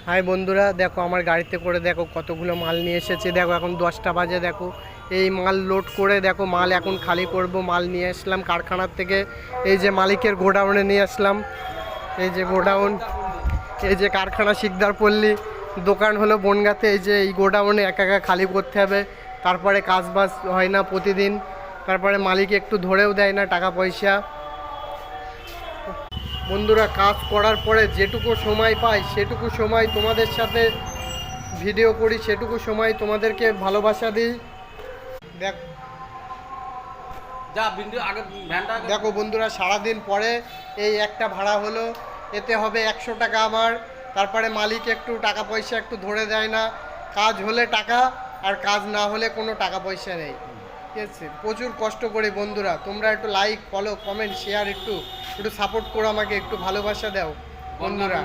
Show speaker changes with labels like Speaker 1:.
Speaker 1: High বন্ধুরা, দেখো আমার গাড়িতে করে দেখো কতগুলো মাল নিয়ে এসেছে। দেখো এখন 10টা বাজে। দেখো এই মাল লোড করে দেখো মাল এখন খালি করব। মাল নিয়ে আসলাম কারখানার থেকে, এই যে মালিকের গোডাউনে নিয়ে আসলাম। এই যে গোডাউন, এই যে কারখানা শিকদারপল্লী, দোকান হলো বনগাঁতে। এই যে এই গোডাউনে একা একা খালি করতে হবে, তারপরে কাজ বাজ হয় না প্রতিদিন, তারপরে মালিক একটু ধরেও দেয় না টাকা পয়সা। বন্ধুরা, কাজ করার পরে যেটুকু সময় পাই সেটুকু সময় তোমাদের সাথে ভিডিও করি, সেটুকু সময় তোমাদেরকে ভালোবাসা দিই। দেখো বন্ধুরা, সারাদিন পরে এই একটা ভাড়া হলো, এতে হবে 100 টাকা আমার। তারপরে মালিক একটু টাকা পয়সা একটু ধরে দেয় না, কাজ হলে টাকা আর কাজ না হলে কোনো টাকা পয়সা নেই। ঠিক আছে, প্রচুর কষ্ট করি বন্ধুরা। তোমরা একটু লাইক, ফলো, কমেন্ট, শেয়ার একটু সাপোর্ট করো আমাকে, একটু ভালোবাসা দাও বন্ধুরা।